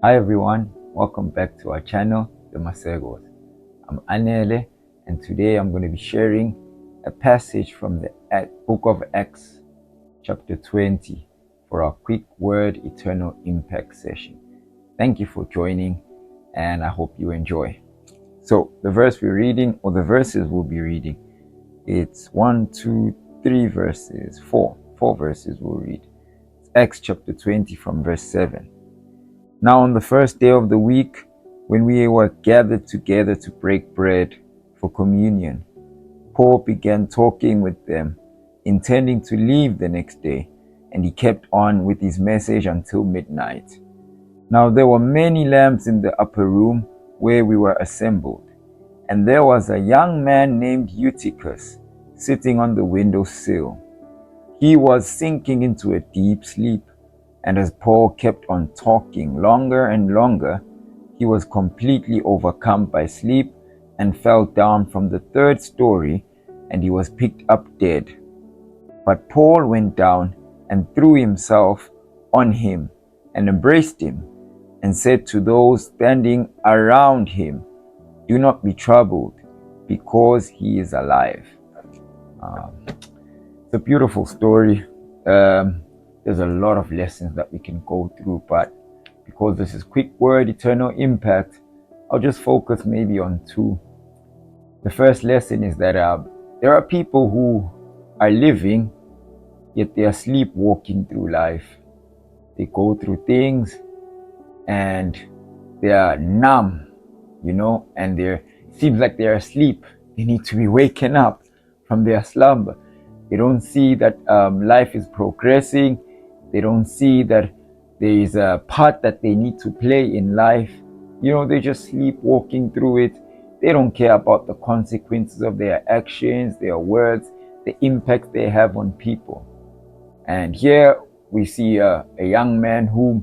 Hi everyone, welcome back to our channel, themasekosyt. I'm Anele, and today I'm going to be sharing a passage from the book of Acts, chapter 20, for our quick word eternal impact session. Thank you for joining, and I hope you enjoy. So the verse we're reading, or the verses we'll be reading, it's 4 verses we'll read. It's Acts chapter 20 from verse 7. Now on the first day of the week, when we were gathered together to break bread for communion, Paul began talking with them, intending to leave the next day, and he kept on with his message until midnight. Now there were many lamps in the upper room where we were assembled, and there was a young man named Eutychus sitting on the window sill. He was sinking into a deep sleep. And as Paul kept on talking longer and longer, he was completely overcome by sleep and fell down from the third story, and he was picked up dead. But Paul went down and threw himself on him and embraced him and said to those standing around him, "Do not be troubled, because he is alive." It's a beautiful story. There's a lot of lessons that we can go through, but because this is quick word eternal impact, I'll just focus maybe on two. The first lesson is that there are people who are living, yet they are sleepwalking through life. They go through things and they are numb, and it seems like they're asleep. They need to be waken up from their slumber. They don't see that life is progressing. They don't see that there is a part that they need to play in life. They just sleepwalking through it. They don't care about the consequences of their actions, their words, the impact they have on people. And here we see a young man who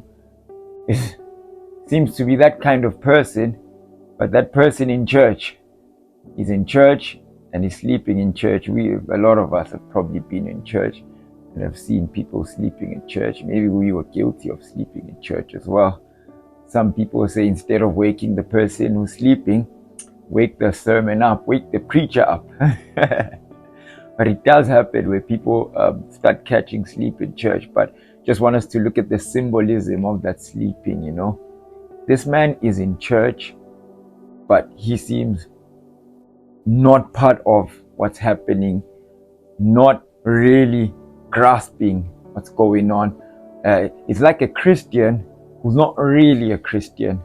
seems to be that kind of person, but that person in church. He's in church and he's sleeping in church. A lot of us have probably been in church and have seen people sleeping in church. Maybe we were guilty of sleeping in church as well. Some people say instead of waking the person who's sleeping, wake the sermon up, wake the preacher up. But it does happen where people start catching sleep in church. But just want us to look at the symbolism of that sleeping, This man is in church, but he seems not part of what's happening, not really grasping what's going on. It's like a Christian who's not really a Christian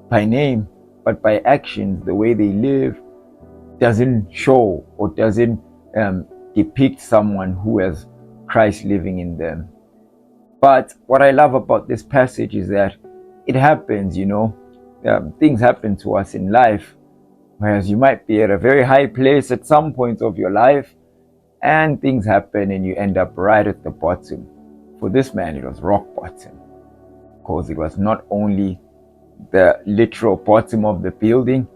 by name, but by actions. The way they live doesn't show or doesn't depict someone who has Christ living in them. But what I love about this passage is that it happens, things happen to us in life. Whereas you might be at a very high place at some point of your life, and things happen and you end up right at the bottom. For this man, it was rock bottom, because it was not only the literal bottom of the building,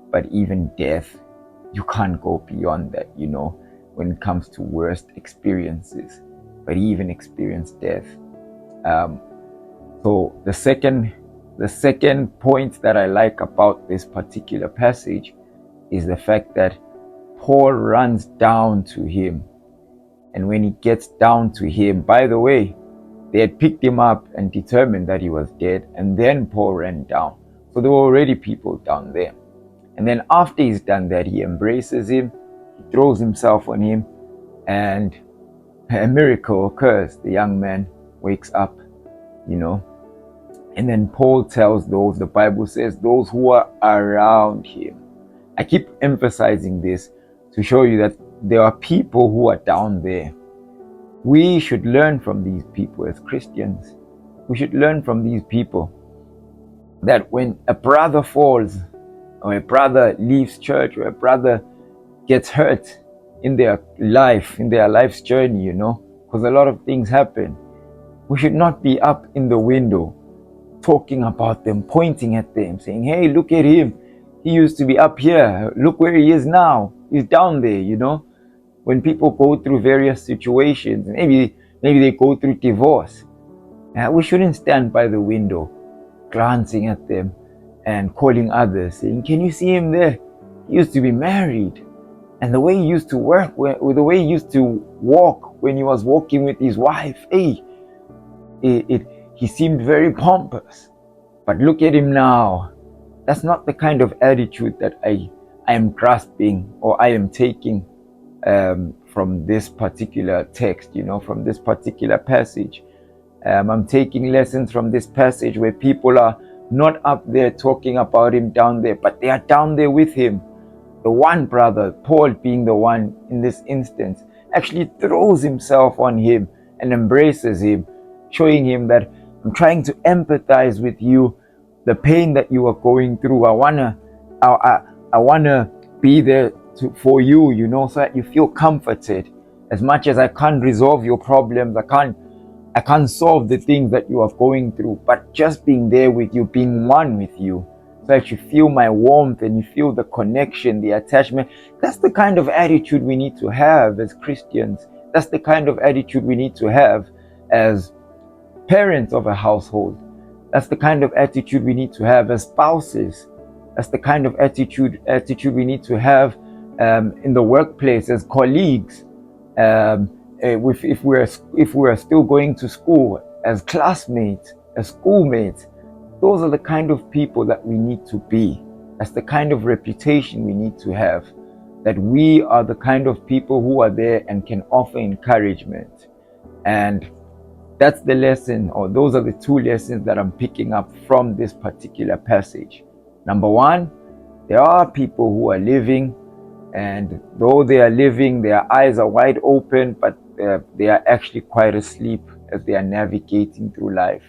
but even death. You can't go beyond that, when it comes to worst experiences. But he even experienced death. So the second point that I like about this particular passage is the fact that Paul runs down to him. And when he gets down to him, by the way, they had picked him up and determined that he was dead, and then Paul ran down. So there were already people down there. And then after he's done that, he embraces him, he throws himself on him, and a miracle occurs. The young man wakes up, And then Paul tells those, the Bible says, those who are around him. I keep emphasizing this to show you that there are people who are down there. We should learn from these people as Christians. We should learn from these people that when a brother falls, or a brother leaves church, or a brother gets hurt in their life's journey, because a lot of things happen, we should not be up in the window talking about them, pointing at them, saying, "Hey, look at him. He used to be up here. Look where he is now. He's down there," When people go through various situations, maybe they go through divorce, We shouldn't stand by the window, glancing at them and calling others, saying, "Can you see him there? He used to be married. And the way he used to work, the way he used to walk when he was walking with his wife, hey, he seemed very pompous. But look at him now." That's not the kind of attitude that I am grasping or I am taking from this particular text, from this particular passage. I'm taking lessons from this passage where people are not up there talking about him down there, but they are down there with him. The one brother, Paul being the one in this instance, actually throws himself on him and embraces him, showing him that I'm trying to empathize with you, the pain that you are going through. I wanna be there for you, so that you feel comforted. As much as I can't resolve your problems, I can't solve the things that you are going through, but just being there with you, being one with you, so that you feel my warmth and you feel the connection, the attachment. That's the kind of attitude we need to have as Christians. That's the kind of attitude we need to have as parents of a household. That's the kind of attitude we need to have as spouses. That's the kind of attitude we need to have in the workplace as colleagues. If we're still going to school, as classmates, as schoolmates. Those are the kind of people that we need to be. That's the kind of reputation we need to have, that we are the kind of people who are there and can offer encouragement. And that's the lesson, or those are the two lessons that I'm picking up from this particular passage. Number one, there are people who are living, and though they are living, their eyes are wide open, but they are actually quite asleep as they are navigating through life.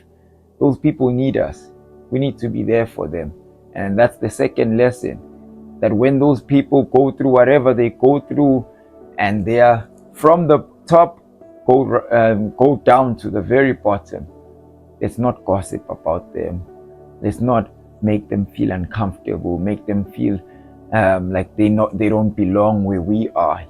Those people need us. We need to be there for them. And that's the second lesson, that when those people go through whatever they go through, and they are from the top go down to the very bottom, let's not gossip about them. Let's not make them feel uncomfortable, make them feel like they don't belong where we are.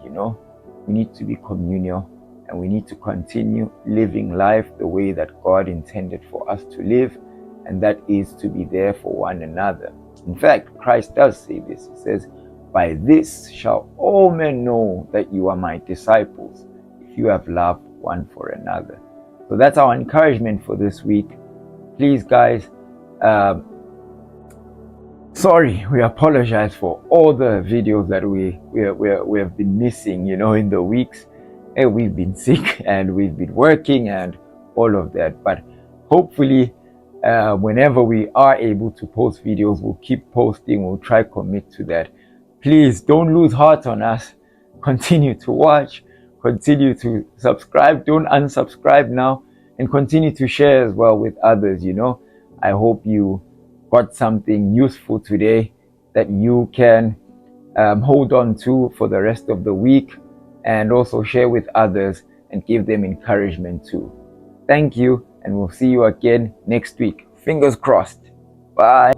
We need to be communal, and we need to continue living life the way that God intended for us to live, and that is to be there for one another. In fact, Christ does say this. He says, "By this shall all men know that you are my disciples, if you have love one for another." So that's our encouragement for this week. Please, guys, sorry, we apologize for all the videos that we have been missing, in the weeks. We've been sick and we've been working and all of that. But hopefully, whenever we are able to post videos, we'll keep posting. We'll try commit to that. Please don't lose heart on us. Continue to watch. Continue to subscribe. Don't unsubscribe now. And continue to share as well with others, I hope you got something useful today that you can hold on to for the rest of the week, and also share with others and give them encouragement too. Thank you, and we'll see you again next week. Fingers crossed. Bye.